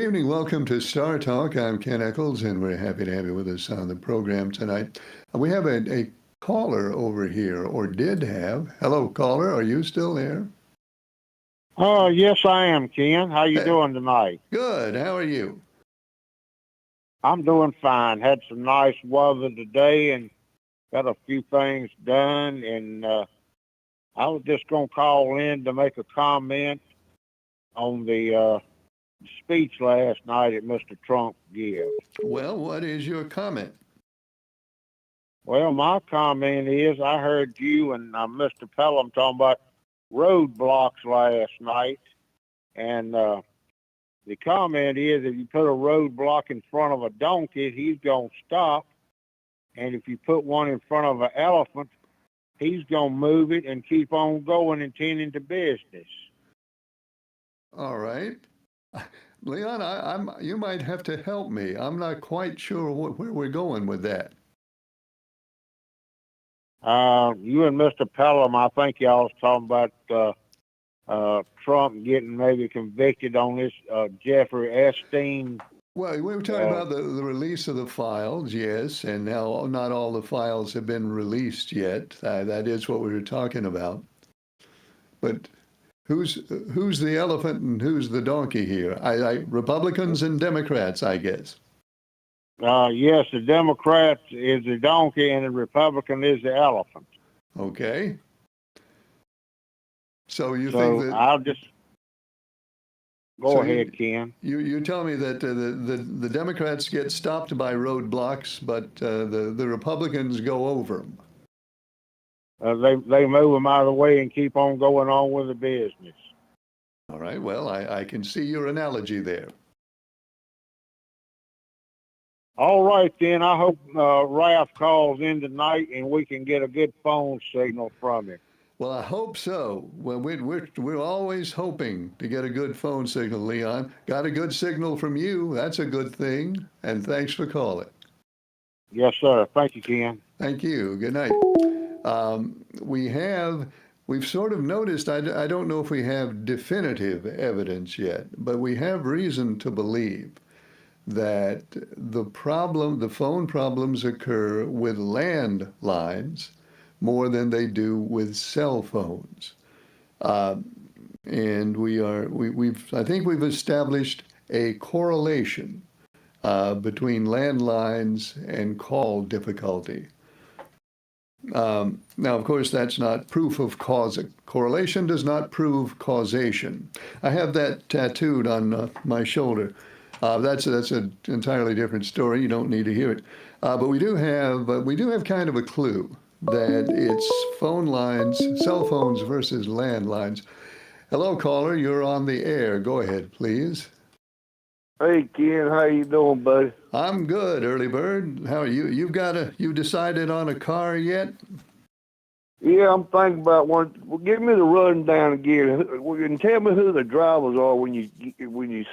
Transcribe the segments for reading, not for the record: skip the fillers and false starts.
Evening, welcome to Star Talk. I'm Ken Eccles, and we're happy to have you with us on the program tonight. We have a caller over here, or did have. Hello, caller. Are you still there? Yes, I am, Ken. How you Hey, doing tonight? good. How are you? I'm doing fine. Had some nice weather today and got a few things done. And I was just going to call in to make a comment on the speech last night that Mr. Trump gave. Well, what is your comment? Well, my comment is I heard you and Mr. Pelham talking about roadblocks last night. And the comment is if you put a roadblock in front of a donkey, he's going to stop. And if you put one in front of an elephant, he's going to move it and keep on going and tending to business. All right. Leon, you might have to help me. I'm not quite sure where we're going with that. You and Mr. Pelham, I think y'all was talking about Trump getting maybe convicted on this Jeffrey Epstein. Well, we were talking about the release of the files, yes, and now not all the files have been released yet. That is what we were talking about. But who's the elephant and who's the donkey here? Republicans and Democrats, I guess. Yes, the Democrat is the donkey and the Republican is the elephant. Okay. So you think that I'll just go ahead, Ken. You tell me that the Democrats get stopped by roadblocks, but the Republicans go over them. They move them out of the way and keep on going on with the business. All right. Well, I can see your analogy there. All right, then. I hope Ralph calls in tonight and we can get a good phone signal from him. Well, I hope so. Well, we're always hoping to get a good phone signal, Leon. Got a good signal from you. That's a good thing. And thanks for calling. Yes, sir. Thank you, Ken. Thank you. Good night. We've sort of noticed, I don't know if we have definitive evidence yet, but we have reason to believe that the phone problems occur with landlines more than they do with cell phones. And I think we've established a correlation between landlines and call difficulty. Now, of course, that's not proof of cause. Correlation does not prove causation. I have that tattooed on my shoulder. That's an entirely different story. You don't need to hear it. But we do have kind of a clue that it's phone lines, cell phones versus landlines. Hello, caller. You're on the air. Go ahead, please. Hey, Ken. How you doing, buddy? I'm good, early bird. How are you? You decided on a car yet? Yeah, I'm thinking about one. Well, give me the rundown again, and tell me who the drivers are when you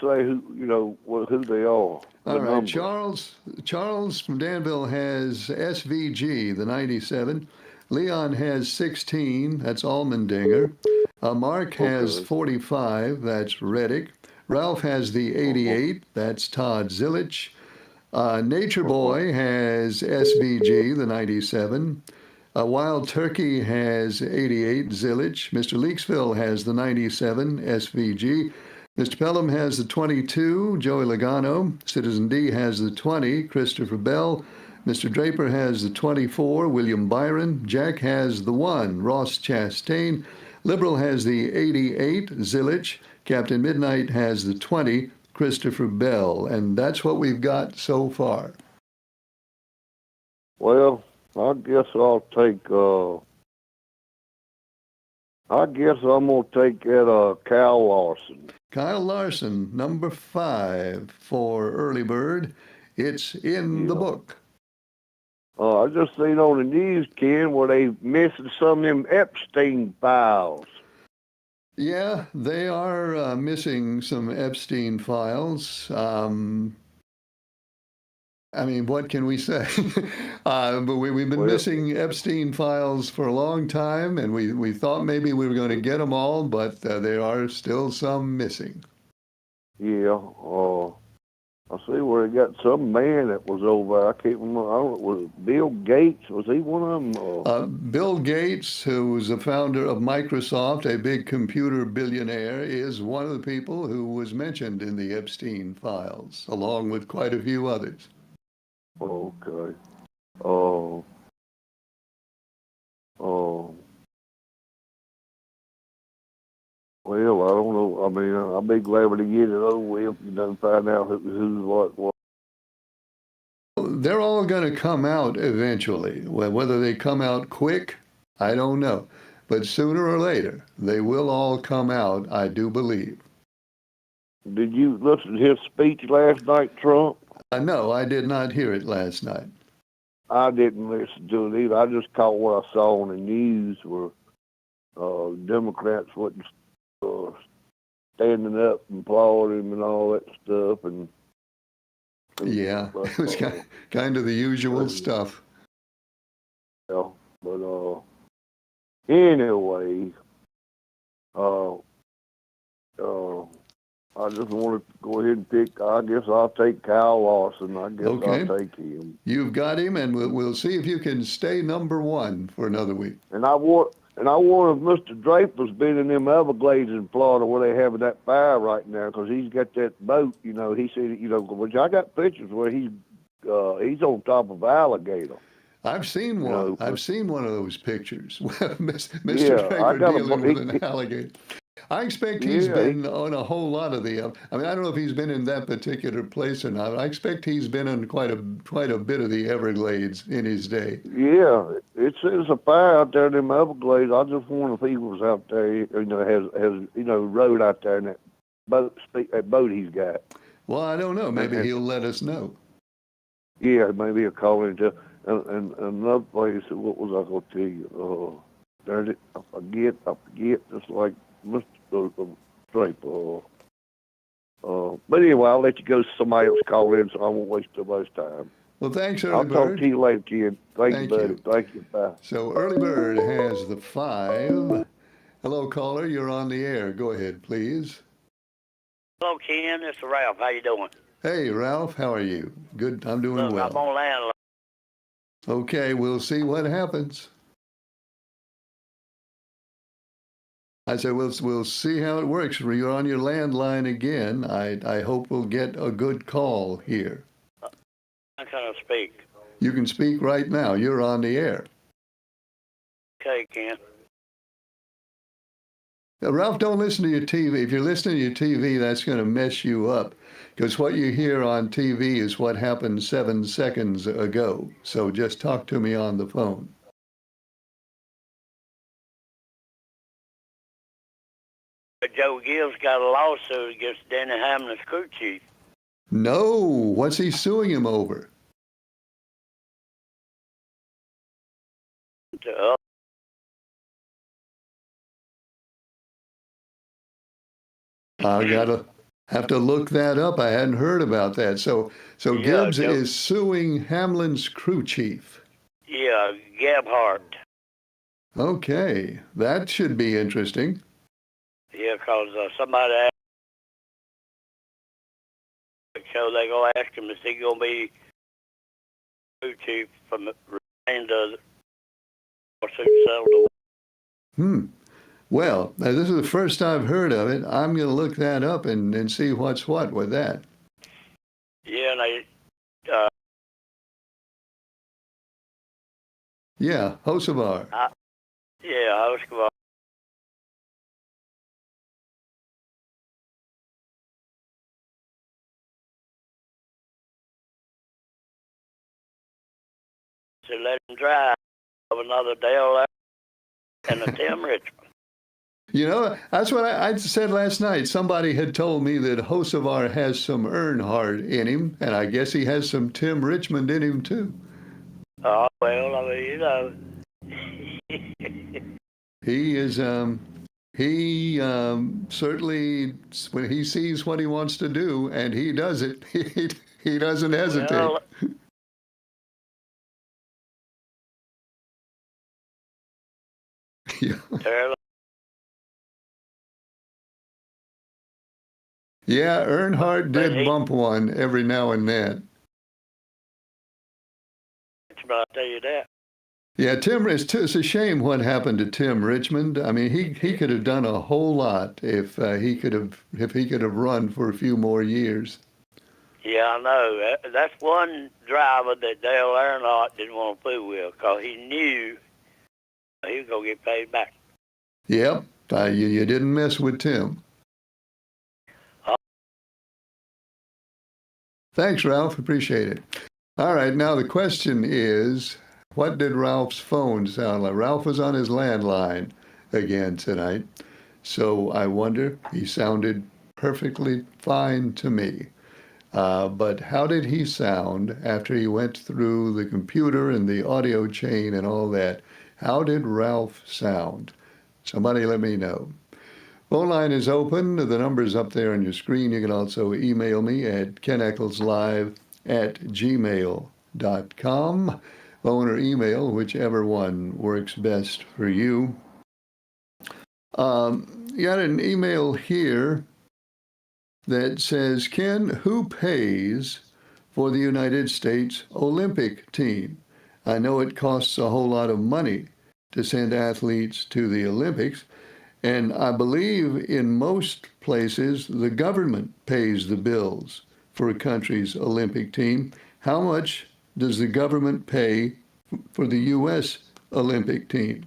say who they are. All right, Charles from Danville has SVG, the 97. Leon has 16. That's Allmendinger. Mark has 45. That's Reddick. Ralph has the 88. That's Todd Zillich. Nature Boy has SVG, the 97. Wild Turkey has 88, Zillich. Mr. Leaksville has the 97, SVG. Mr. Pelham has the 22, Joey Logano. Citizen D has the 20, Christopher Bell. Mr. Draper has the 24, William Byron. Jack has the 1, Ross Chastain. Liberal has the 88, Zillich. Captain Midnight has the 20, Christopher Bell. And that's what we've got so far. Well, I guess I'm gonna take that Kyle Larson. Kyle Larson, number 5 for Early Bird. It's in the book. I just seen on the news, Ken, where they missing some of them Epstein files. Yeah, they are missing some Epstein files. I mean, what can we say? But we've been missing Epstein files for a long time, and we thought maybe we were going to get them all, but there are still some missing. Yeah. I see where they got some man that was over there. I can't remember. I don't know, was it Bill Gates? Was he one of them? Bill Gates, who was the founder of Microsoft, a big computer billionaire, is one of the people who was mentioned in the Epstein files, along with quite a few others. Okay. Oh. Oh. Well, I don't know. I mean, I'll be glad to get it over with. You know, find out who's what. They're all going to come out eventually. Whether they come out quick, I don't know. But sooner or later, they will all come out, I do believe. Did you listen to his speech last night, Trump? No, I did not hear it last night. I didn't listen to it either. I just caught what I saw on the news where Democrats wasn't standing up and applauding him and all that stuff. Yeah, but, it was kind of the usual stuff. Yeah, but anyway, uh, I just want to go ahead and pick. I guess I'll take Kyle Lawson. I guess Okay. I'll take him. You've got him, and we'll see if you can stay number one for another week. And I wonder if Mr. Draper's been in them Everglades in Florida where they having that fire right now, because he's got that boat. You know, he said, you know, which I got pictures where he's on top of an alligator. I've seen one. No, I've seen one of those pictures. Mr. Yeah, I Draper got dealing with an alligator. I expect he's been on a whole lot of the. I mean, I don't know if he's been in that particular place or not. I expect he's been in quite a bit of the Everglades in his day. Yeah, it's a fire out there in them Everglades. I just wonder if he was out there, you know, has rode out there in that boat he's got. Well, I don't know. Maybe And- he'll let us know. Yeah, maybe he'll call in to. And another place, what was I going to tell you? Darn it, I forget, just like Mr. Draper. But anyway, I'll let you go. Somebody else call in, so I won't waste too much time. Well, thanks, Early I'll Bird. talk to you later, kid. Thank you, buddy. you. Thank you. Bye. So Early Bird has the 5. Hello, caller. You're on the air. Go ahead, please. Hello, Ken. This is Ralph. How you doing? Hey, Ralph. How are you? Good. I'm doing Look, well. I'm on land. Okay, we'll see what happens. I said, we'll see how it works. You're on your landline again. I hope we'll get a good call here. I kind of speak. You can speak right now. You're on the air. Okay, Ken. Now, Ralph, don't listen to your TV. If you're listening to your TV, that's going to mess you up, because what you hear on TV is what happened 7 seconds ago. So just talk to me on the phone. Joe Gibbs got a lawsuit against Danny Hamlin's crew chief. No, what's he suing him over? I gotta have to look that up. I hadn't heard about that. So Yeah, Gibbs Joe- is suing Hamlin's crew chief. Yeah, Gebhardt. Okay, that should be interesting. Yeah, because somebody asked, so they go ask him, is he going to be crew chief from the remainder of the lawsuit settled? Well, now this is the first I've heard of it. I'm going to look that up and see what's what with that. Yeah, and they, Yeah, Hocevar. yeah, I was going. To let him drive of another Dale and a Tim Richmond. You know, that's what I said last night. Somebody had told me that Hocevar has some Earnhardt in him, and I guess he has some Tim Richmond in him too. Oh, well, I mean, you know. He is, certainly, when he sees what he wants to do and he does it, he doesn't hesitate. Well, Yeah. Terry, Yeah, Earnhardt But did bump one every now and then. but I'll tell you that. Yeah, it's a shame what happened to Tim Richmond. I mean, he could have done a whole lot if he could have run for a few more years. Yeah, I know. That's one driver that Dale Earnhardt didn't want to fool with because he knew he was going to get paid back. Yep, you didn't mess with Tim. Thanks, Ralph. Appreciate it. All right, now the question is, what did Ralph's phone sound like? Ralph was on his landline again tonight, so I wonder, he sounded perfectly fine to me. But how did he sound after he went through the computer and the audio chain and all that? How did Ralph sound? Somebody let me know. Phone line is open. The number's up there on your screen. You can also email me at keneckleslive@gmail.com. Phone or email, whichever one works best for you. You got an email here that says, Ken, who pays for the United States Olympic team? I know it costs a whole lot of money to send athletes to the Olympics, and I believe in most places the government pays the bills for a country's Olympic team. How much does the government pay for the U.S. Olympic team?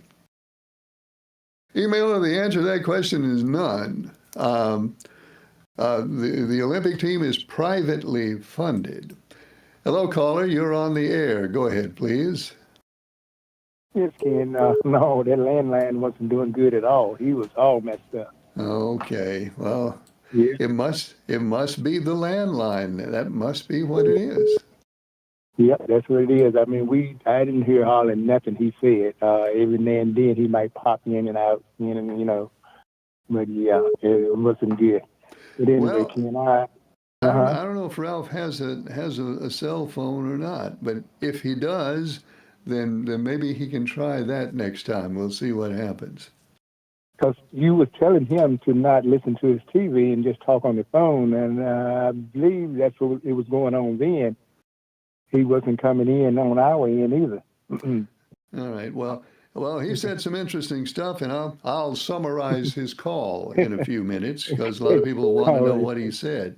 Emailer, the answer to that question is none. The Olympic team is privately funded. Hello, caller. You're on the air. Go ahead, please. Yes, Ken. No, that landline wasn't doing good at all. He was all messed up. Okay. Well, Yeah. it must be the landline. That must be what it is. Yep, that's what it is. I mean, I didn't hear hardly nothing he said. Every now and then he might pop in and out, but yeah, it wasn't good. But anyway, Well, Ken, I don't know if Ralph has a cell phone or not, but if he does, then maybe he can try that next time. We'll see what happens. because you was telling him to not listen to his TV and just talk on the phone, and I believe that's what it was going on then. He wasn't coming in on our end either. All right. Well, he said some interesting stuff, and I'll summarize his call in a few minutes because a lot of people want to know what he said.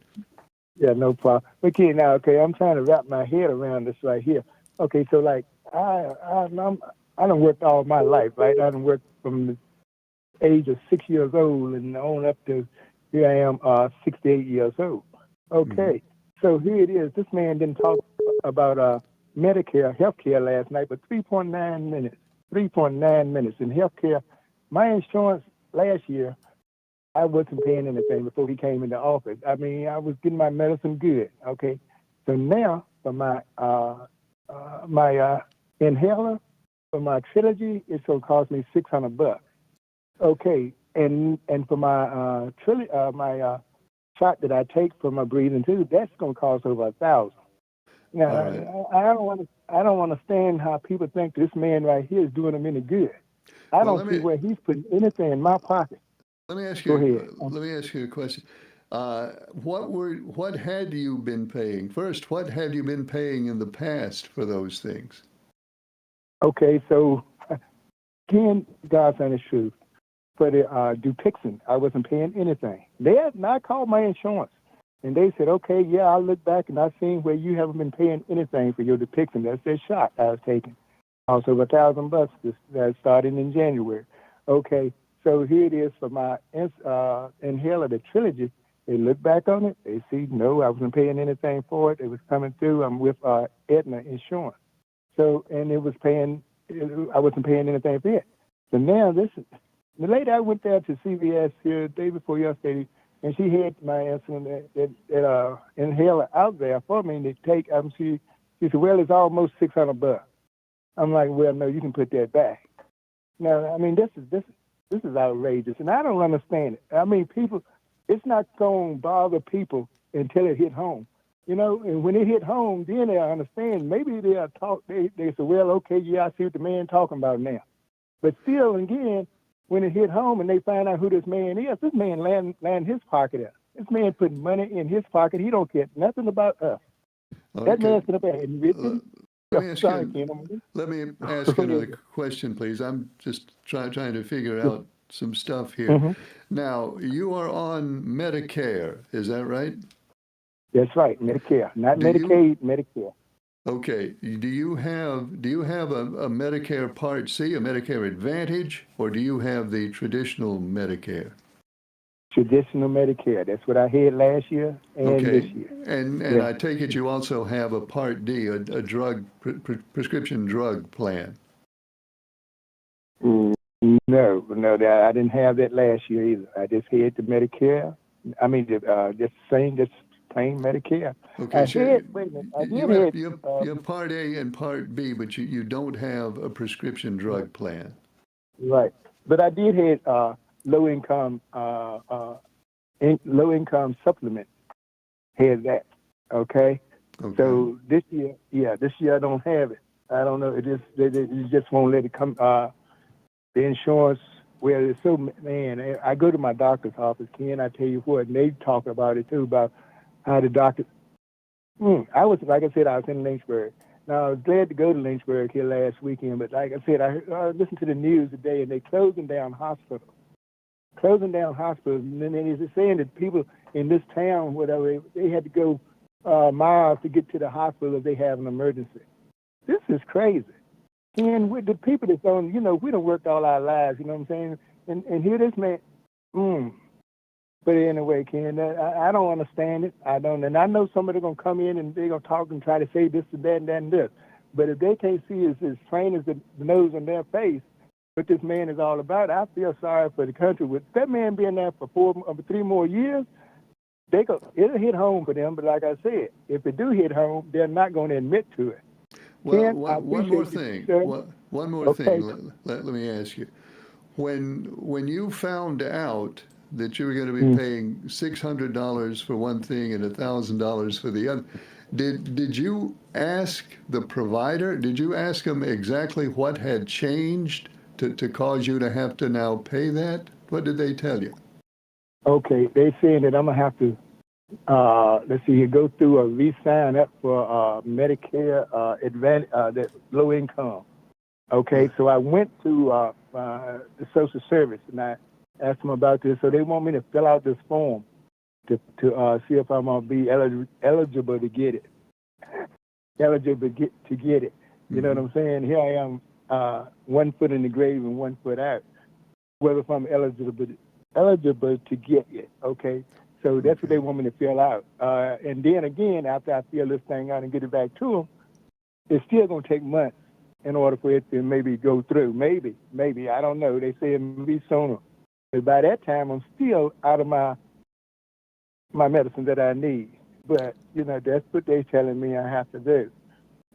Yeah, no problem. Okay, now, I'm trying to wrap my head around this right here. Okay, so like I done worked all my life, right? I done worked from the age of 6 years old and on up to here I am, 68 years old. Okay, so here it is. This man didn't talk about Medicare, healthcare last night, but 3.9 minutes. 3.9 minutes in healthcare. My insurance last year, I wasn't paying anything before he came into office. I mean, I was getting my medicine good. Okay, so now for my inhaler for my trilogy, it's gonna cost me $600. Okay, and for my shot that I take for my breathing tube, that's gonna cost over $1,000. Now, Right. I don't understand how people think this man right here is doing them any good. I Well, don't see where he's putting anything in my pocket. let me ask Go you. ahead. Let me ask you a question. What had you been paying? First, what had you been paying in the past for those things? Okay, so again, God's honest truth. For the Dupixent, I wasn't paying anything. I called my insurance, and they said, okay, yeah, I look back and I seen where you haven't been paying anything for your Dupixent. That's that shot I was taking. Also, $1,000 that started in January. Okay, so here it is for my inhaler, the Trilogy. They look back on it. They see, no, I wasn't paying anything for it. It was coming through. I'm with Aetna Insurance. So, and I wasn't paying anything for it. So now the lady I went there to CVS here the day before yesterday, and she had my inhaler out there for me to take. She said, well, it's almost $600. I'm like, well, no, you can put that back. Now, I mean, this is outrageous, and I don't understand it. I mean, people, it's not going to bother people until it hit home. And when it hit home, then they'll understand. Maybe they'll talk. They say, well, okay, yeah, I see what the man talking about now. But still, again, when it hit home and they find out who this man is, this man land his pocket at. This man putting money in his pocket. He don't care nothing about us. That Okay. man's up there and written. Let me ask Sorry, you, Ken. let me ask another question, please. I'm just trying to figure out some stuff here. Mm-hmm. Now, you are on Medicare, is that right? That's right, Medicare, not Do you- Medicaid, Medicare. Okay. Do you have a Medicare Part C, a Medicare Advantage, or do you have the traditional Medicare? Traditional Medicare. That's what I had last year and this year. And Yeah. I take it you also have a Part D, a drug prescription drug plan. No, I didn't have that last year either. I just had the Medicare. I mean, just plain Medicare. Okay, I so had, wait a minute, I you did you have Part A and Part B, but you don't have a prescription drug plan. right, but I did have low income supplement. Had that, okay. Okay. So this year I don't have it. I don't know. It just they just won't let it come. The insurance, well, it's so, man, I go to my doctor's office, Ken, I tell you what, and they talk about it too, about how the doctor, I was, like I said, I was in Lynchburg. Now, I was glad to go to Lynchburg here last weekend, but like I said, I listened to the news today, and they're closing down hospitals. And then they're saying that people in this town, whatever, they had to go miles to get to the hospital if they have an emergency. This is crazy. And with the people that's on, we done worked all our lives, you know what I'm saying? And here this man, But anyway, Ken, I don't understand it. I don't, and I know somebody gonna come in and they're gonna talk and try to say this and that and that and this. But if they can't see as plain as the nose on their face what this man is all about, I feel sorry for the country. With that man being there for 3 more years, it'll hit home for them. But like I said, if it do hit home, they're not going to admit to it. Well, Ken, one more thing. One more Okay. thing. Let me ask you. When you found out that you were going to be paying $600 for one thing and $1,000 for the other, did you ask the provider? Did you ask them exactly what had changed to cause you to have to now pay that? What did they tell you? Okay, they saying that I'm gonna have to let's see here, go through a re-sign up for Medicare Advantage, that low income. Okay, so I went to the social service and I asked them about this. So they want me to fill out this form to see if I'm gonna be eligible to get it. Eligible to get it. You know what I'm saying? Here I am, 1 foot in the grave and 1 foot out. Whether if I'm eligible to get it. Okay. So that's what they want me to fill out. And then again, after I fill this thing out and get it back to them, it's still going to take months in order for it to maybe go through. Maybe, I don't know. They say it may be sooner. But by that time, I'm still out of my medicine that I need. But, that's what they're telling me I have to do.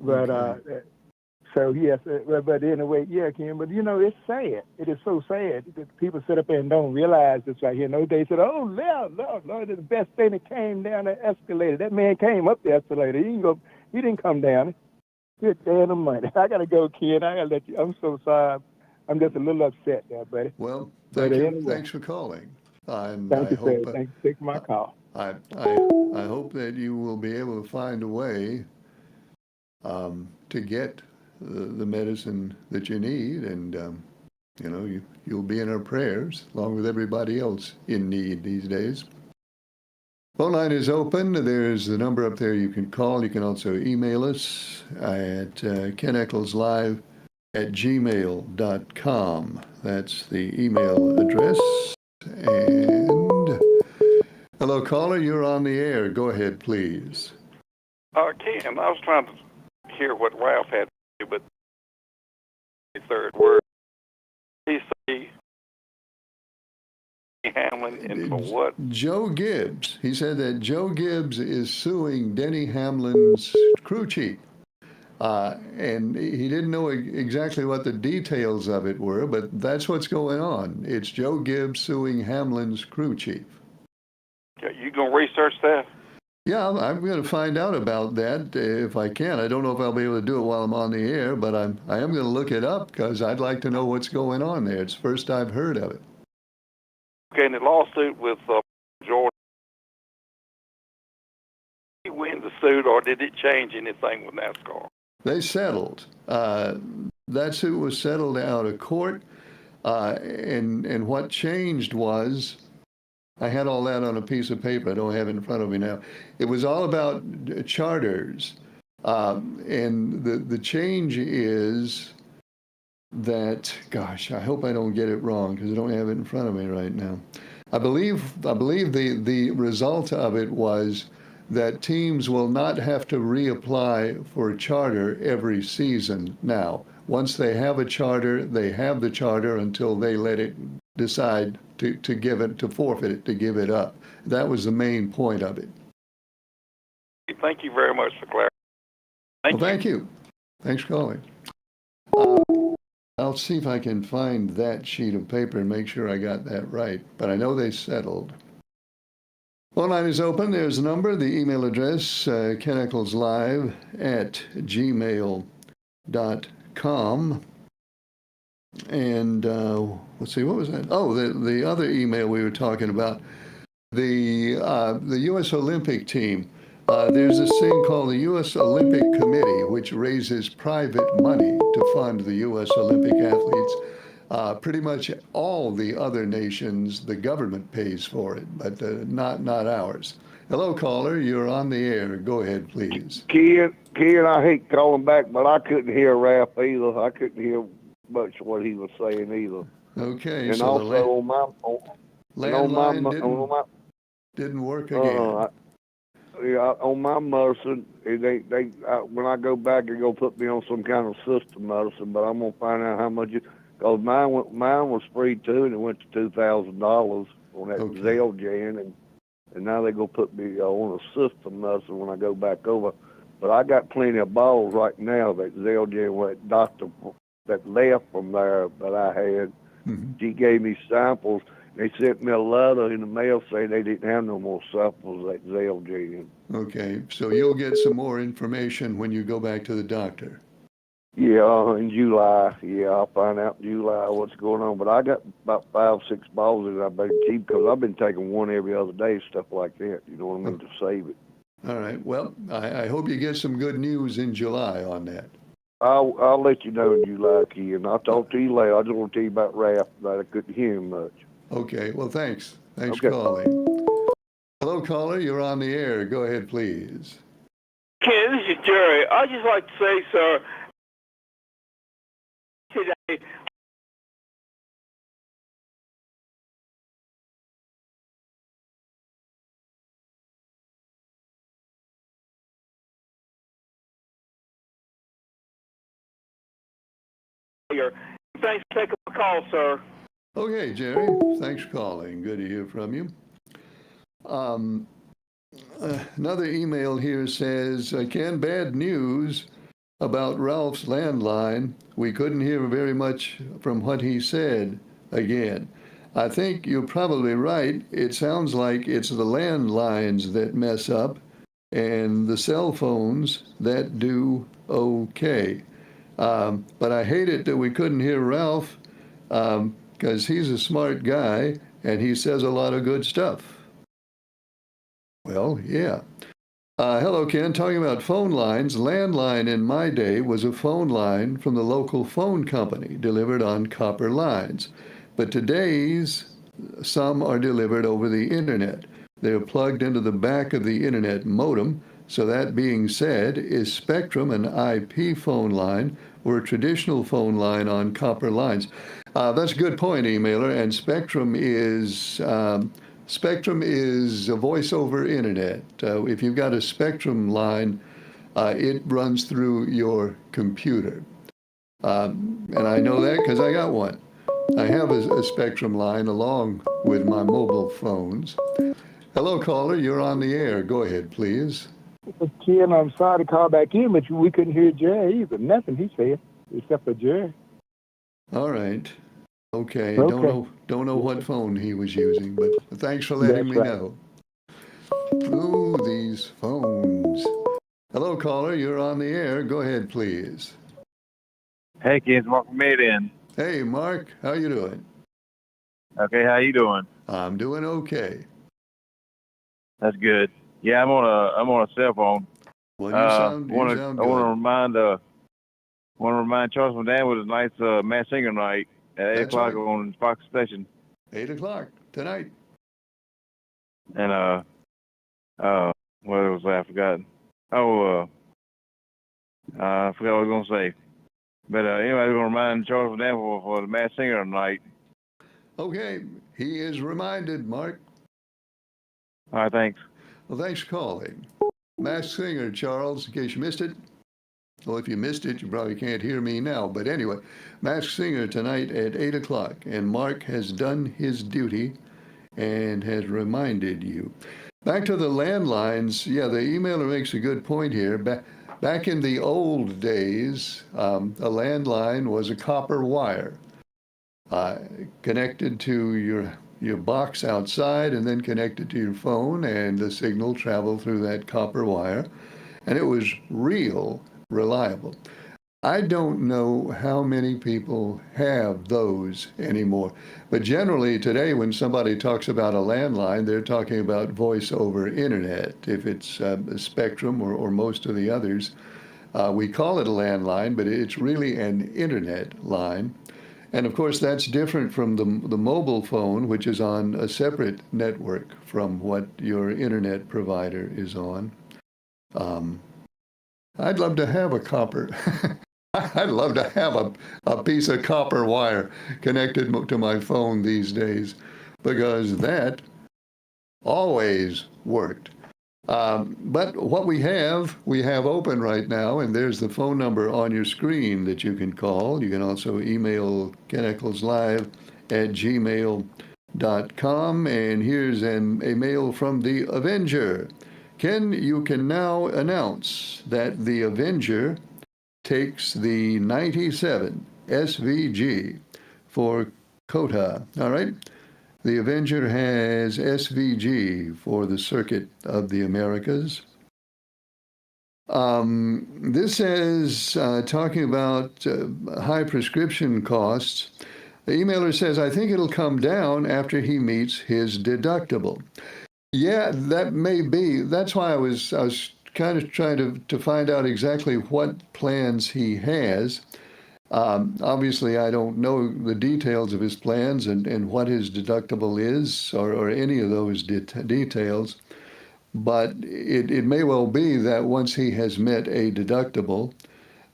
But, so, yes, but anyway, yeah, Ken, but, it's sad. It is so sad that people sit up there and don't realize this right here. They said, oh, Lord, it's the best thing that came down the escalator. That man came up the escalator. He didn't come down it. Good damn money. I got to go, Ken. I got to let you. I'm so sorry. I'm just a little upset there, buddy. Well, thank you. Anyway, Thanks for calling. And thank I you, hope, sir. Thanks for taking my call. I hope that you will be able to find a way to get the medicine that you need, and you'll be in our prayers along with everybody else in need these days. Phone line is open. There's the number up there you can call. You can also email us at keneccleslive@gmail.com. That's the email address. And hello, caller, you're on the air. Go ahead, please. Ken, I was trying to hear what Ralph had to say, but the third word. He said Hamlin, and for what? Joe Gibbs. He said that Joe Gibbs is suing Denny Hamlin's crew chief. And he didn't know exactly what the details of it were, but that's what's going on. It's Joe Gibbs suing Hamlin's crew chief. You going to research that? Yeah, I'm going to find out about that if I can. I don't know if I'll be able to do it while I'm on the air, but I am going to look it up because I'd like to know what's going on there. It's the first I've heard of it. Okay, and the lawsuit with George win the suit, or did it change anything with NASCAR? They settled. That suit was settled out of court. And what changed was, I had all that on a piece of paper. I don't have it in front of me now. It was all about charters. And the change is that, gosh, I hope I don't get it wrong because I don't have it in front of me right now. I believe the result of it was that teams will not have to reapply for a charter every season now. Once they have a charter, they have the charter until they let it decide to give it, to forfeit it, to give it up. That was the main point of it. Thank you very much for clarifying. Thank you. Thanks for calling. I'll see if I can find that sheet of paper and make sure I got that right, but I know they settled. Phone line is open. There's a number. The email address, kenickleslive@gmail.com. And let's see, what was that? Oh, the other email we were talking about, the U.S. Olympic team. There's this thing called the U.S. Olympic Committee, which raises private money to fund the U.S. Olympic athletes. Pretty much all the other nations, the government pays for it, but not ours. Hello, caller. You're on the air. Go ahead, please. Ken, I hate calling back, but I couldn't hear Ralph either. I couldn't hear much of what he was saying either. Okay, And so also the on my didn't work again. On my medicine, when I go back, they're gonna put me on some kind of system medicine, but I'm gonna find out how much because mine was free too, and it went to $2,000 on that Okay. Xeljan, and now they're gonna put me on a system medicine when I go back over. But I got plenty of bottles right now that Xeljan, what doctor that left from there that I had. Mm-hmm. She gave me samples. They sent me a letter in the mail saying they didn't have no more samples of that Xeljan. Okay, so you'll get some more information when you go back to the doctor. Yeah, in July. Yeah, I'll find out in July what's going on. But I got about 5, 6 bottles that I've been keeping because I've been taking one every other day, stuff like that. You know what I mean, to save it. All right. Well, I hope you get some good news in July on that. I'll let you know in July, Ken. I'll talk to you later. I just want to tell you about Ralph, but I couldn't hear him much. Okay. Well, thanks. Thanks Okay. for calling. Hello, caller. You're on the air. Go ahead, please. Ken, this is Jerry. I'd just like to say, sir, today, thanks for taking my call, sir. Okay, Jerry. Thanks for calling. Good to hear from you. Another email here says, Ken, bad news about Ralph's landline. We couldn't hear very much from what he said again. I think you're probably right. It sounds like it's the landlines that mess up and the cell phones that do okay. But I hate it that we couldn't hear Ralph because he's a smart guy and he says a lot of good stuff. Well, yeah. Hello, Ken. Talking about phone lines, landline in my day was a phone line from the local phone company delivered on copper lines. But today's, some are delivered over the internet. They're plugged into the back of the internet modem. So that being said, is Spectrum an IP phone line or a traditional phone line on copper lines? That's a good point, emailer. And Spectrum is a voice over internet. If you've got a Spectrum line, it runs through your computer. And I know that because I got one. I have a Spectrum line along with my mobile phones. Hello, caller. You're on the air. Go ahead, please. Ken, I'm sorry to call back in, but we couldn't hear Jerry either. Nothing he said, except for Jerry. All right. Okay. Don't know what phone he was using, but thanks for letting me know. Ooh, these phones. Hello, caller. You're on the air. Go ahead, please. Hey, kids, Mark made in. Hey, Mark. How you doing? Okay, how you doing? I'm doing okay. That's good. Yeah, I'm on a cell phone. Well, you sound I want good. to remind Charles McDaniel with tonight's Matt Singer night at 8 That's o'clock right. on Fox Station. 8 o'clock tonight. And what was that? I forgot. Oh, I forgot what I was gonna say. But anyway, we're gonna remind Charles McDaniel for the Matt Singer tonight. Okay, he is reminded, Mark. All right, thanks. Well, thanks for calling. Masked Singer, Charles, in case you missed it. Well, if you missed it, you probably can't hear me now. But anyway, Masked Singer tonight at 8 o'clock. And Mark has done his duty and has reminded you. Back to the landlines. Yeah, the emailer makes a good point here. Back in the old days, a landline was a copper wire connected to your box outside and then connected to your phone, and the signal traveled through that copper wire, and it was real reliable. I don't know how many people have those anymore, but generally today when somebody talks about a landline, they're talking about voice over internet. If it's Spectrum or most of the others, we call it a landline, but it's really an internet line. And of course, that's different from the mobile phone, which is on a separate network from what your internet provider is on. I'd love to have a copper. I'd love to have a piece of copper wire connected to my phone these days, because that always worked. But what we have open right now, and there's the phone number on your screen that you can call. You can also email keneckelslive@gmail.com. And here's a mail from the Avenger. Ken, you can now announce that the Avenger takes the 97 SVG for Kota. All right? The Avenger has SVG for the Circuit of the Americas. This is talking about high prescription costs. The emailer says, I think it'll come down after he meets his deductible. Yeah, that may be. That's why I was kind of trying to find out exactly what plans he has. Obviously, I don't know the details of his plans and what his deductible is or any of those details, but it may well be that once he has met a deductible,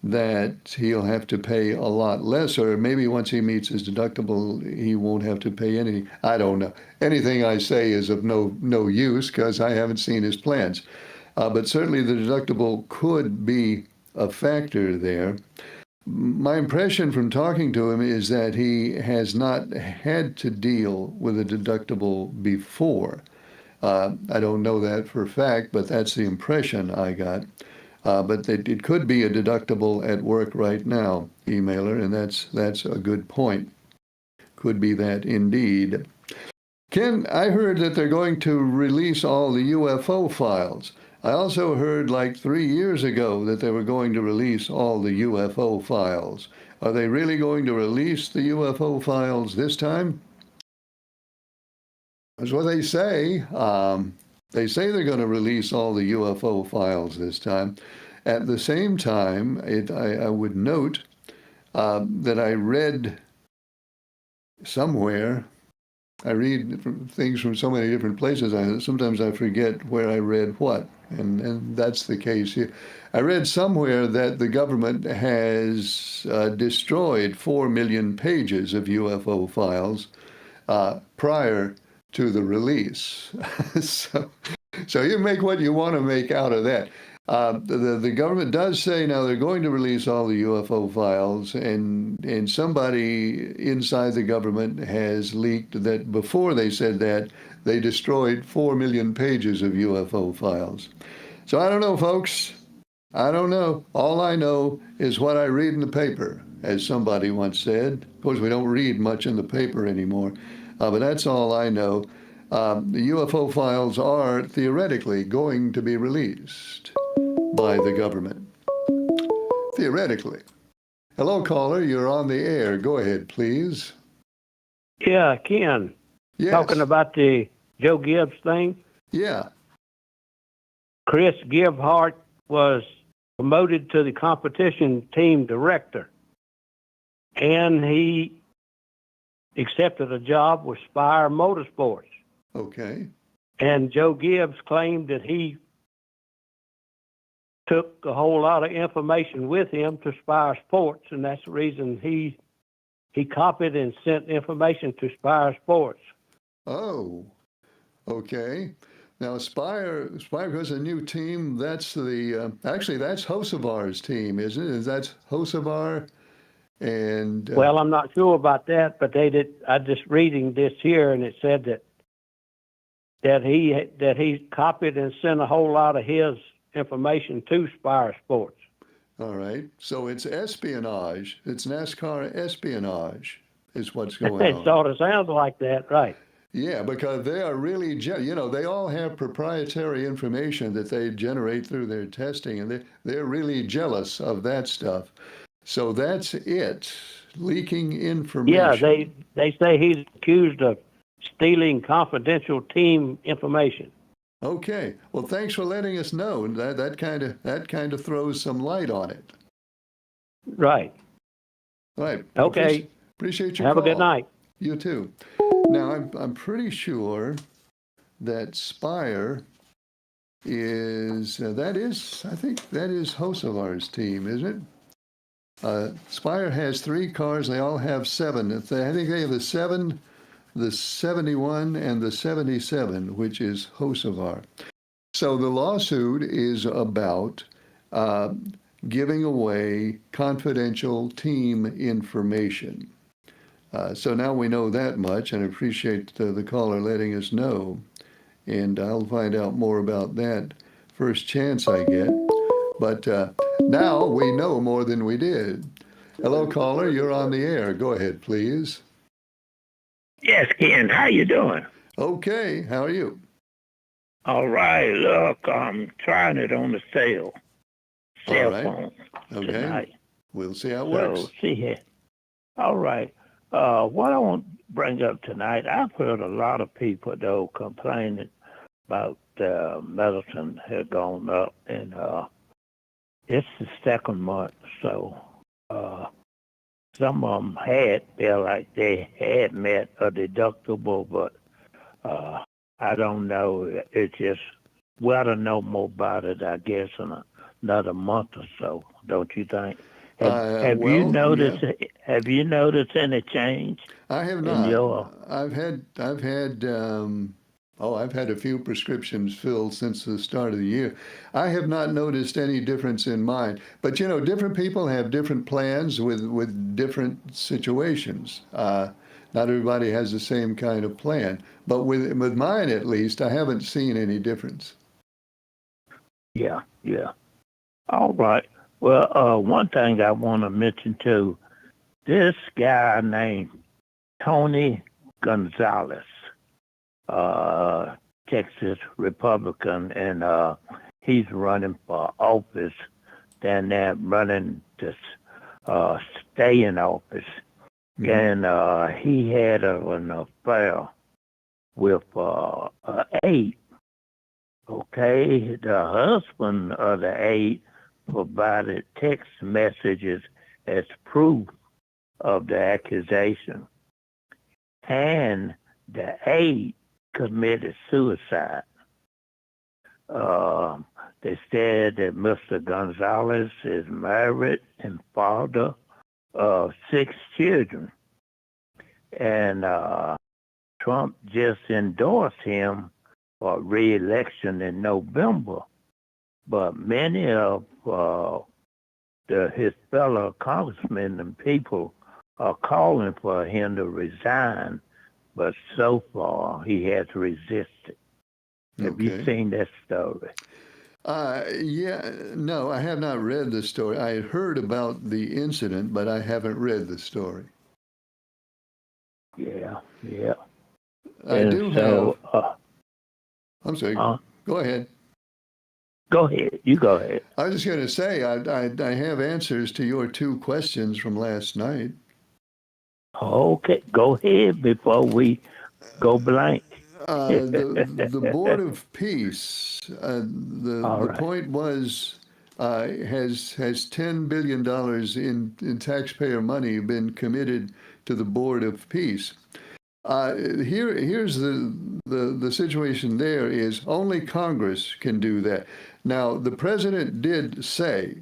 that he'll have to pay a lot less, or maybe once he meets his deductible, he won't have to pay any. I don't know. Anything I say is of no use because I haven't seen his plans. But certainly the deductible could be a factor there. My impression from talking to him is that he has not had to deal with a deductible before. I don't know that for a fact, but that's the impression I got. But it could be a deductible at work right now, emailer, and that's a good point. Could be that indeed. Ken, I heard that they're going to release all the UFO files. I also heard like 3 years ago that they were going to release all the UFO files. Are they really going to release the UFO files this time? That's what they say. They say they're going to release all the UFO files this time. At the same time, I would note that I read somewhere. I read things from so many different places. Sometimes I forget where I read what, and that's the case here. I read somewhere that the government has destroyed 4 million pages of UFO files prior to the release. So you make what you want to make out of that. The government does say now they're going to release all the UFO files, and somebody inside the government has leaked that before they said that, they destroyed 4 million pages of UFO files. So I don't know, folks. I don't know. All I know is what I read in the paper, as somebody once said. Of course, we don't read much in the paper anymore, but that's all I know. The UFO files are theoretically going to be released by the government. Theoretically. Hello, caller. You're on the air. Go ahead, please. Yeah, Ken. Yes. Talking about the Joe Gibbs thing. Yeah. Chris Gibhart was promoted to the competition team director, and he accepted a job with Spire Motorsports. Okay. And Joe Gibbs claimed that he took a whole lot of information with him to Spire Sports, and that's the reason he copied and sent information to Spire Sports. Oh, okay. Now Spire has a new team. That's actually that's Hocevar's team, isn't it? That's Hocevar and Well, I'm not sure about that, but they did. I just reading this here, and it said that he copied and sent a whole lot of his information to Spire Sports. all right. So it's espionage. It's NASCAR espionage is what's going It on. sort of sounds like that, right? Yeah, because they are really, they all have proprietary information that they generate through their testing, and they're really jealous of that stuff. So that's it, leaking information. Yeah, they say he's accused of stealing confidential team information. Okay. Well, thanks for letting us know. That kind of throws some light on it. Right. All right. Okay. Appreciate your Have a call. good night. You too. Now, I'm pretty sure that Spire is, I think that is Hocevar's team, isn't it? Spire has 3 cars. They all have 7. I think they have the 7, the 71, and the 77, which is Hocevar. So the lawsuit is about giving away confidential team information. So now we know that much, and I appreciate the caller letting us know. And I'll find out more about that first chance I get. But now we know more than we did. Hello, caller. You're on the air. Go ahead, please. Yes, Ken. How you doing? Okay. How are you? All right. Look, I'm trying it on the cell All right. phone Okay. tonight. We'll see how it works. So, see here. All right. What I want to bring up tonight, I've heard a lot of people, though, complaining about medicine had gone up, and it's the 2nd month, so some of them felt like they had met a deductible, but I don't know. It's just, we ought to know more about it, I guess, in another month or so, don't you think? Have you well, noticed? yeah. Have you noticed any change? I have in not. your- I've had a few prescriptions filled since the start of the year. I have not noticed any difference in mine. But different people have different plans with different situations. Not everybody has the same kind of plan. But with mine, at least, I haven't seen any difference. Yeah. All right. Well, one thing I want to mention too, this guy named Tony Gonzalez, Texas Republican, and he's running for office. Then they're running to stay in office, and he had an affair with an aide. Okay, the husband of the aide provided text messages as proof of the accusation, and the aide committed suicide. They said that Mr. Gonzalez is married and father of 6 children, and Trump just endorsed him for re-election in November. But many of his fellow congressmen and people are calling for him to resign, but so far he has resisted. Have you seen that story? No, I have not read the story. I had heard about the incident, but I haven't read the story. Yeah. I do have. I'm sorry. Go ahead. Go ahead. You go ahead. I was just going to say, I have answers to your 2 questions from last night. Okay, go ahead before we go blank. The Board of Peace, the right. point was, has $10 billion in taxpayer money been committed to the Board of Peace? Here's the situation there is only Congress can do that. Now, the president did say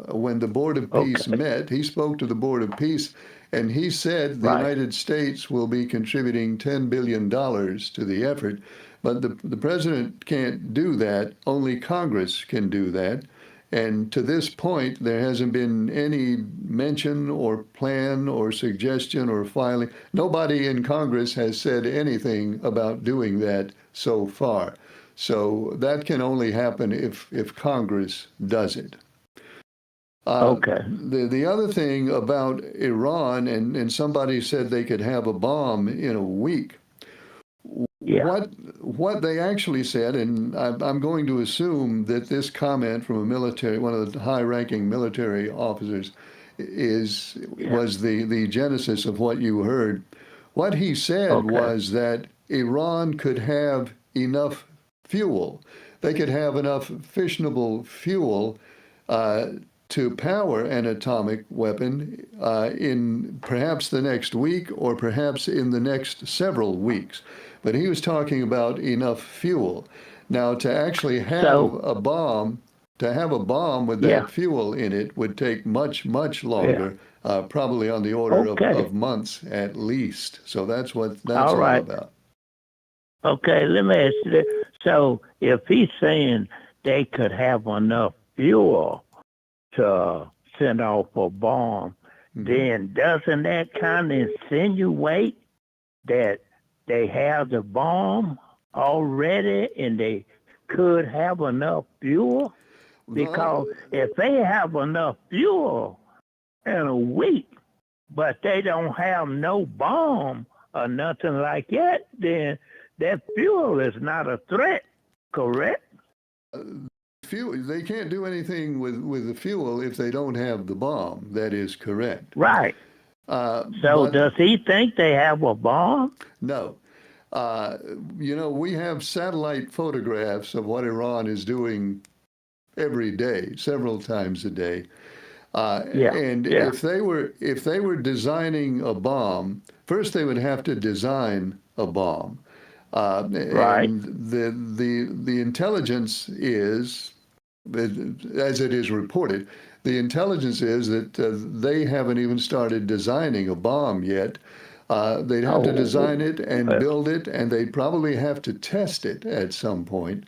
when the Board of Peace met, he spoke to the Board of Peace and he said the Right. United States will be contributing $10 billion to the effort, but the president can't do that. Only Congress can do that. And to this point, there hasn't been any mention or plan or suggestion or filing. Nobody in Congress has said anything about doing that so far. So that can only happen if Congress does it. Okay. The other thing about Iran, and somebody said they could have a bomb in a week. Yeah. What they actually said, and I'm going to assume that this comment from one of the high-ranking military officers, was the genesis of what you heard. What he said was that Iran could have enough fuel. They could have enough fissionable fuel to power an atomic weapon in perhaps the next week or perhaps in the next several weeks. But he was talking about enough fuel. Now, to actually have a bomb with that fuel in it would take much, much longer, probably on the order of months at least. So that's what that's all about. Okay, let me ask you this. So if he's saying they could have enough fuel to send off a bomb, then doesn't that kind of insinuate that they have the bomb already and they could have enough fuel? Because if they have enough fuel in a week, but they don't have no bomb or nothing like that, then that fuel is not a threat, correct? Fuel, they can't do anything with the fuel if they don't have the bomb. That is correct. Right. So does he think they have a bomb? No. We have satellite photographs of what Iran is doing every day, several times a day. If they were designing a bomb, first they would have to design a bomb. Right. And the intelligence is, as it is reported, the intelligence is that they haven't even started designing a bomb yet. They'd have to design it and build it, and they'd probably have to test it at some point.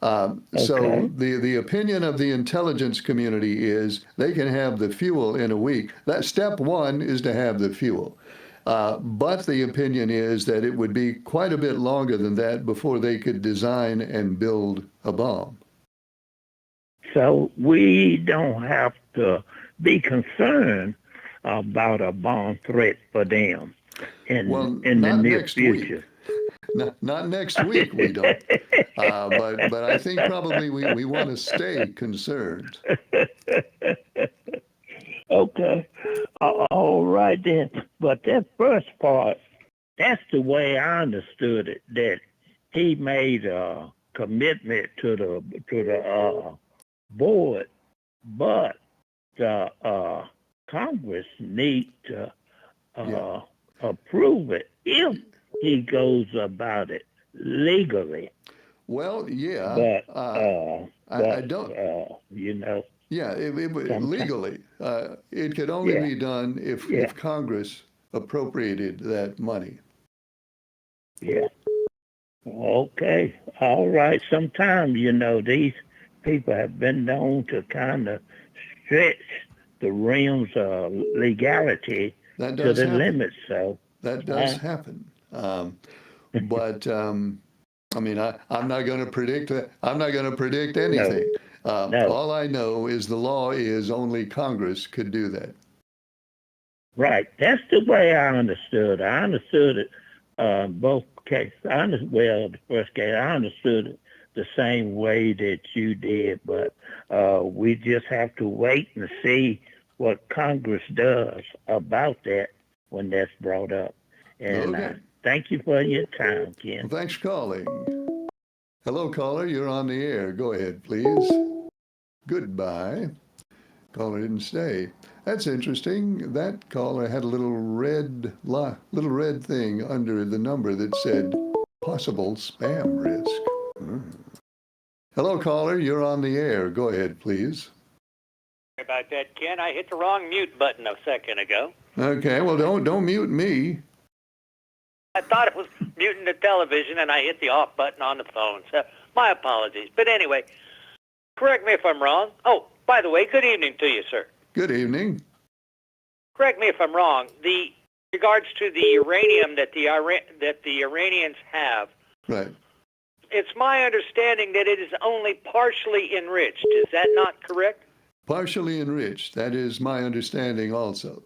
So the opinion of the intelligence community is they can have the fuel in a week. That step one is to have the fuel. But the opinion is that it would be quite a bit longer than that before they could design and build a bomb. So we don't have to be concerned about a bomb threat for them in the near future. Not next week, we don't. But I think probably we want to stay concerned. Okay. All right then. But that first part, that's the way I understood it, that he made a commitment to the board, but the Congress need to approve it if he goes about it legally. Well, yeah. But I don't. Yeah, legally, it could only be done if Congress appropriated that money. Yeah. Okay. All right. Sometimes, these people have been known to kind of stretch the realms of legality to the limits. So that does happen. But I mean, I'm not going to predict that. I'm not going to predict anything. No. All I know is the law is only Congress could do that. Right. That's the way I understood. I understood it both cases. The first case, I understood it the same way that you did, but we just have to wait and see what Congress does about that when that's brought up. And I Thank you for your time, Ken. Well, thanks for calling. Hello, caller. You're on the air. Go ahead, please. Goodbye. Caller didn't stay. That's interesting. That caller had a little red thing under the number that said possible spam risk. Hello, caller. You're on the air. Go ahead, please. About that, Ken. I hit the wrong mute button a second ago. Okay. Well, don't mute me. I thought it was muting the television, and I hit the off button on the phone. So my apologies. But anyway, correct me if I'm wrong. Oh, by the way, good evening to you, sir. Good evening. Correct me if I'm wrong. The regards to the uranium that the Iranians have. Right. It's my understanding that it is only partially enriched. Is that not correct? Partially enriched. That is my understanding also.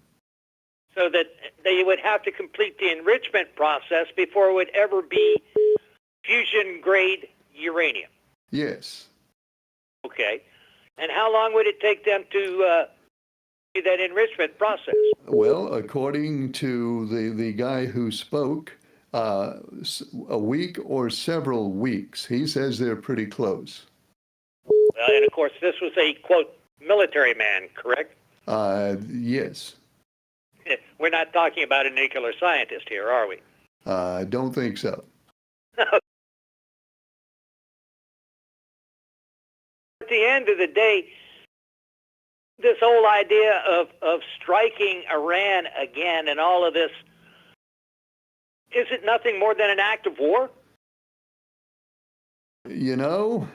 So that they would have to complete the enrichment process before it would ever be fusion-grade uranium. Yes. Okay. And how long would it take them to do that enrichment process? Well, according to the guy who spoke, a week or several weeks. He says they're pretty close. And of course, this was a, quote, military man, correct? Yes. We're not talking about a nuclear scientist here, are we? I don't think so. At the end of the day, this whole idea of striking Iran again and all of this, is it nothing more than an act of war? You know,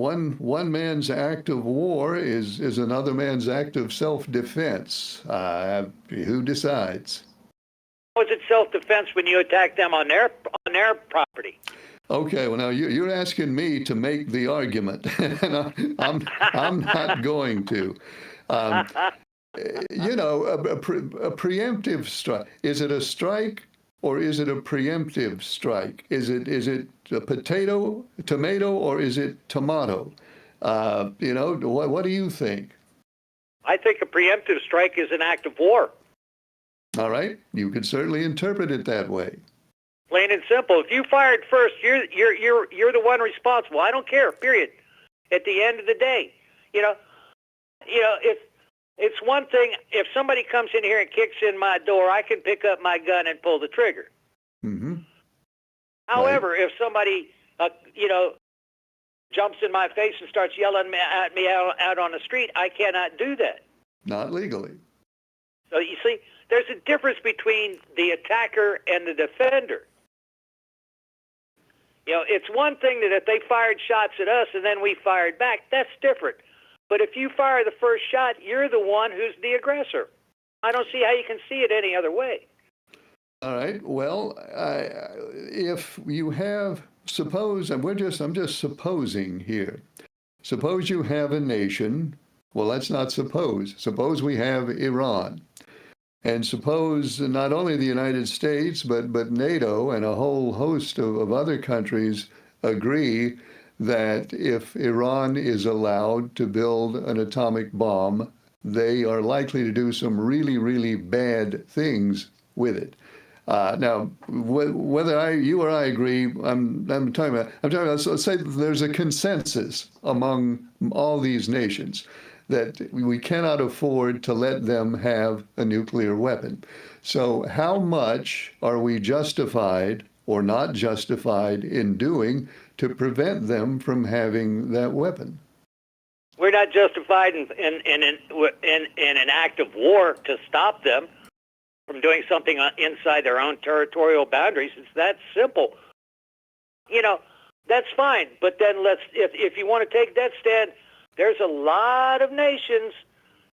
one man's act of war is another man's act of self-defense. Who decides? Was it self-defense when you attacked them on their property? Okay, well now you're asking me to make the argument, and I'm not going to. You know, a preemptive strike. Is it a strike or is it a preemptive strike? Is it a tomato, or is it tomato? You know, what do you think? I think a preemptive strike is an act of war. All right, you could certainly interpret it that way. Plain and simple. If you fired first, you're the one responsible. I don't care. Period. At the end of the day, you know, it's one thing if somebody comes in here and kicks in my door, I can pick up my gun and pull the trigger. Mm-hmm. However, if somebody, jumps in my face and starts yelling at me out on the street, I cannot do that. Not legally. So you see, there's a difference between the attacker and the defender. You know, it's one thing that if they fired shots at us and then we fired back, that's different. But if you fire the first shot, you're the one who's the aggressor. I don't see how you can see it any other way. All right. Well, if you have, I'm just supposing here. Suppose you have a nation. Well, let's not suppose. Suppose we have Iran. And suppose not only the United States, but NATO and a whole host of other countries agree that if Iran is allowed to build an atomic bomb, they are likely to do some really, really bad things with it. Now, whether you or I agree, I'm talking about. So let's say there's a consensus among all these nations that we cannot afford to let them have a nuclear weapon. So how much are we justified or not justified in doing to prevent them from having that weapon? We're not justified in an act of war to stop them from doing something inside their own territorial boundaries. It's that simple. You know, that's fine. But then if you want to take that stand, there's a lot of nations,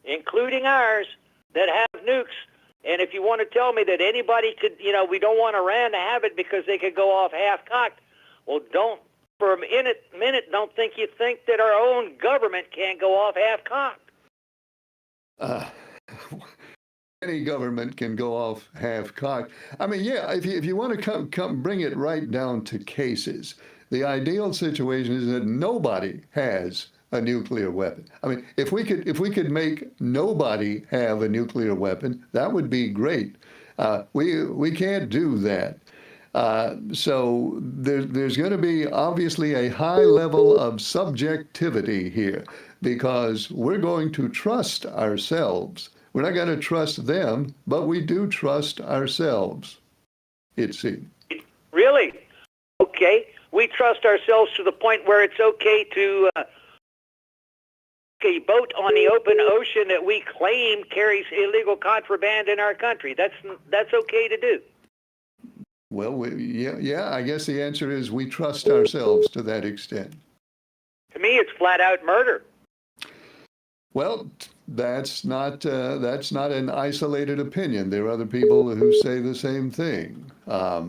including ours, that have nukes. And if you want to tell me that anybody could, we don't want Iran to have it because they could go off half-cocked, well, don't for a minute don't think that our own government can't go off half-cocked. Any government can go off half-cocked. I mean, yeah, if you want to come bring it right down to cases, the ideal situation is that nobody has a nuclear weapon. I mean, if we could make nobody have a nuclear weapon, that would be great. We can't do that. So there's going to be obviously a high level of subjectivity here because we're going to trust ourselves. We're not going to trust them, but we do trust ourselves, it seems. Really? Okay. We trust ourselves to the point where it's okay to a boat on the open ocean that we claim carries illegal contraband in our country. That's okay to do. Well, yeah, I guess the answer is we trust ourselves to that extent. To me, it's flat out murder. Well, that's not an isolated opinion. There are other people who say the same thing. At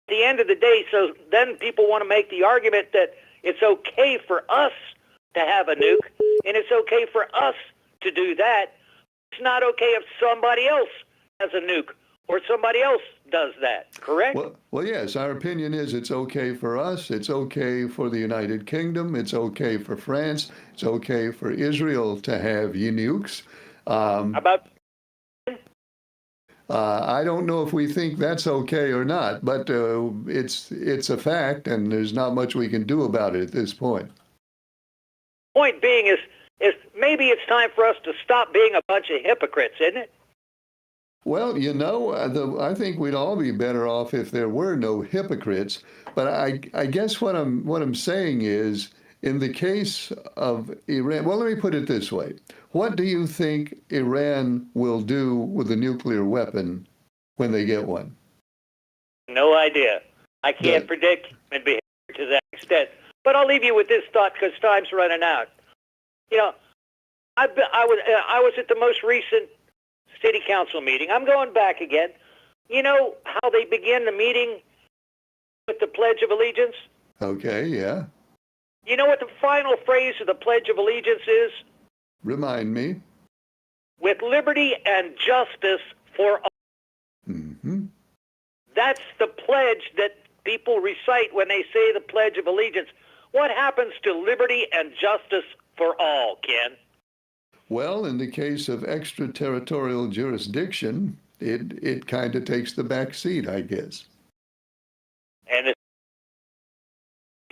the end of the day, so then people want to make the argument that it's okay for us to have a nuke, and it's okay for us to do that. It's not okay if somebody else has a nuke or somebody else does that, correct? Well, yes, our opinion is it's okay for us, it's okay for the United Kingdom, it's okay for France, it's okay for Israel to have nukes. About I don't know if we think that's okay or not, but it's a fact, and there's not much we can do about it at this point. point being is maybe it's time for us to stop being a bunch of hypocrites, isn't it? Well, I think we'd all be better off if there were no hypocrites. But I guess what I'm saying is, in the case of Iran, well, let me put it this way. What do you think Iran will do with a nuclear weapon when they get one? No idea. I can't predict human behavior to that extent. But I'll leave you with this thought because time's running out. You know, I was at the most recent city council meeting. I'm going back again. You know how they begin the meeting with the Pledge of Allegiance? Okay, yeah. You know what the final phrase of the Pledge of Allegiance is? Remind me. With liberty and justice for all. Mm-hmm. That's the pledge that people recite when they say the Pledge of Allegiance. What happens to liberty and justice for all, Ken? Well, in the case of extraterritorial jurisdiction, it kind of takes the back seat, I guess. And it's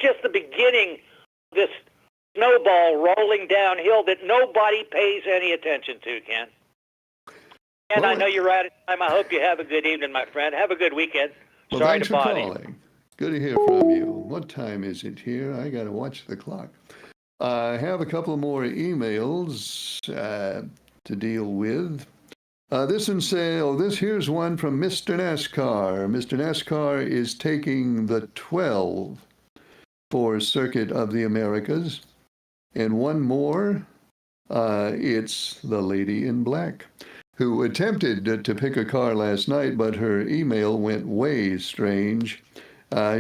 just the beginning of this snowball rolling downhill that nobody pays any attention to, Ken. And Well, I know you're out of time. I hope you have a good evening, my friend. Have a good weekend. Well, Sorry thanks to for bother you. calling. Good to hear from you. What time is it here? I got to watch the clock. I have a couple more emails to deal with. This one says, here's one from Mr. NASCAR. Mr. NASCAR is taking the 12 for Circuit of the Americas. And one more, it's the lady in black, who attempted to pick a car last night, but her email went way strange.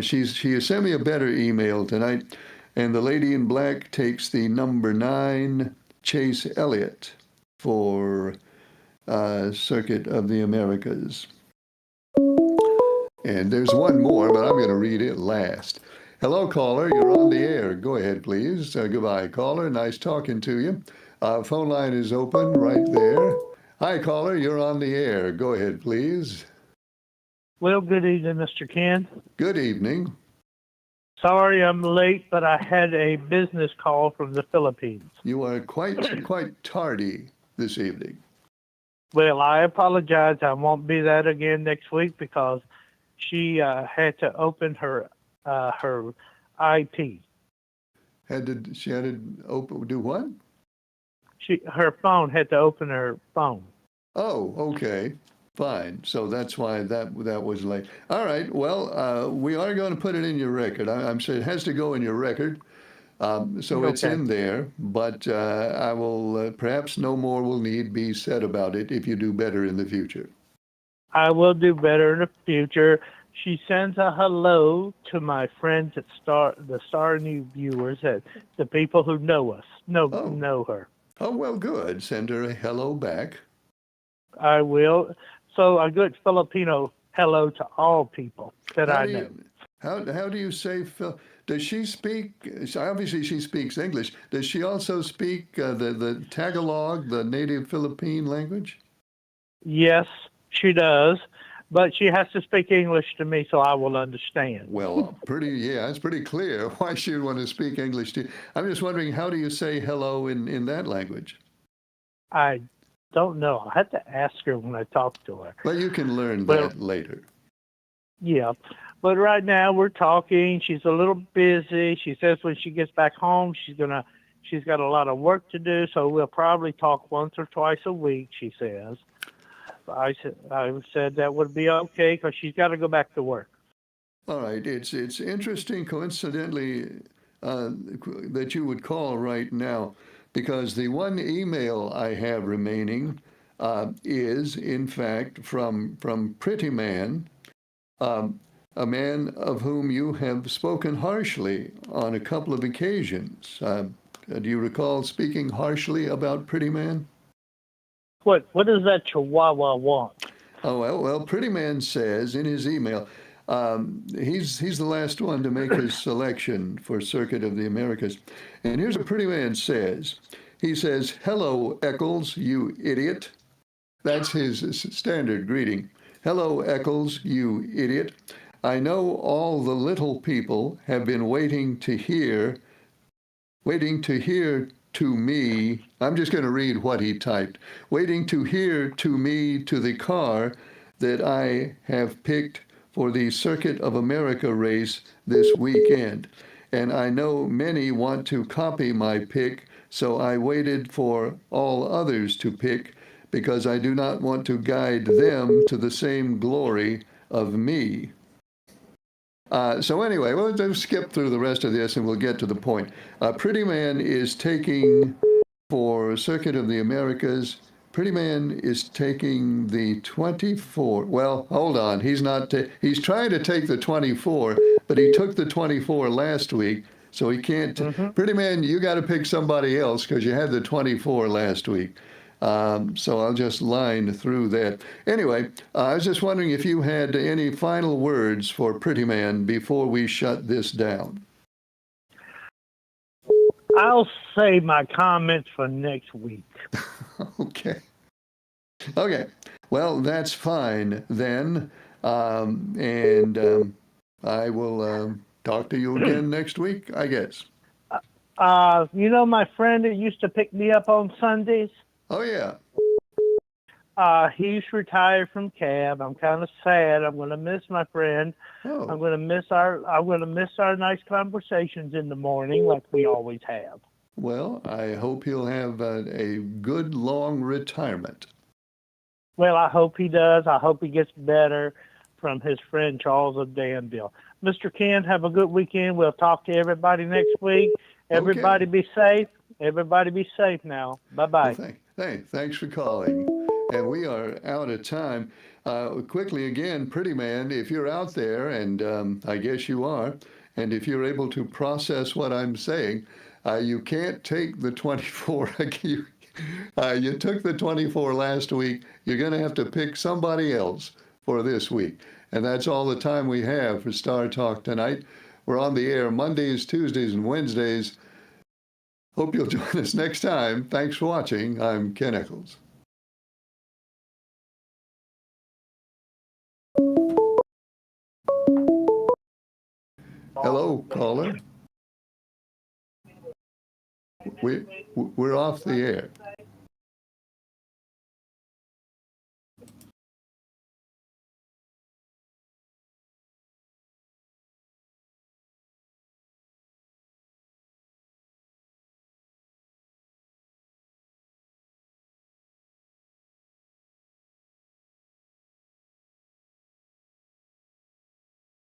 She sent me a better email tonight, and the lady in black takes the number 9 Chase Elliott for Circuit of the Americas. And there's one more, but I'm going to read it last. Hello, caller. You're on the air. Go ahead, please. Goodbye, caller. Nice talking to you. Phone line is open right there. Hi, caller. You're on the air. Go ahead, please. Well, good evening, Mr. Ken. Good evening. Sorry I'm late, but I had a business call from the Philippines. You are quite tardy this evening. Well, I apologize. I won't be that again next week because she had to open her IP. She had to open, do what? Her phone had to open her phone. Oh, okay. Fine. So that's why that was late. All right. Well, we are going to put it in your record. I'm sure it has to go in your record. So it's Okay. in there, but I will, perhaps no more will need be said about it if you do better in the future. I will do better in the future. She sends a hello to my friends at the Star News viewers, the people who know us, know her. Oh, well, good. Send her a hello back. I will. So a good Filipino hello to all people that I know. How do you say, Phil? Does she speak, obviously she speaks English. Does she also speak the Tagalog, the native Philippine language? Yes, She does, but she has to speak English to me so I will understand. Well, it's pretty clear why she would want to speak English to you. I'm just wondering, how do you say hello in that language? I don't know. I have to ask her when I talk to her. Well, you can learn Well- that later. Yeah, but right now we're talking. She's a little busy. She says when she gets back home, she's got a lot of work to do. So we'll probably talk once or twice a week. She says. I said that would be okay because she's got to go back to work. All right. It's interesting, coincidentally, that you would call right now, because the one email I have remaining is, in fact, from Pretty Man, a man of whom you have spoken harshly on a couple of occasions. Do you recall speaking harshly about Pretty Man? What does that Chihuahua want? Oh, well, Pretty Man says in his email, he's the last one to make his selection for Circuit of the Americas. And here's what Pretty Man says. He says, "Hello, Eccles, you idiot." That's his standard greeting. "Hello, Eccles, you idiot. I know all the little people have been waiting to hear to me." I'm just going to read what he typed. "Waiting to hear to me to the car that I have picked for the Circuit of America race this weekend. And I know many want to copy my pick, so I waited for all others to pick, because I do not want to guide them to the same glory of me." So anyway, we'll just skip through the rest of this and we'll get to the point. Pretty Man is taking, for Circuit of the Americas, Pretty Man is taking the 24. Well, hold on. He's trying to take the 24, but he took the 24 last week, so he can't. Pretty Man, you got to pick somebody else because you had the 24 last week. So I'll just line through that. Anyway, I was just wondering if you had any final words for Pretty Man before we shut this down. I'll save my comments for next week. Okay. Well, that's fine then. I will talk to you again next week, I guess. You know my friend that used to pick me up on Sundays? Oh, yeah. He's retired from cab. I'm kind of sad. I'm going to miss my friend. Oh. I'm going to miss our nice conversations in the morning like we always have. Well, I hope he'll have a good long retirement. Well, I hope he does. I hope he gets better from his friend Charles of Danville. Mr. Ken, have a good weekend. We'll talk to everybody next week. Everybody be safe. Everybody be safe now. Bye-bye. Well, thanks for calling. And we are out of time. Quickly again, Pretty Man, if you're out there, and I guess you are, and if you're able to process what I'm saying, you can't take the 24. You took the 24 last week. You're going to have to pick somebody else for this week. And that's all the time we have for Star Talk tonight. We're on the air Mondays, Tuesdays, and Wednesdays. Hope you'll join us next time. Thanks for watching. I'm Ken Eccles. Hello, caller. We're off the air.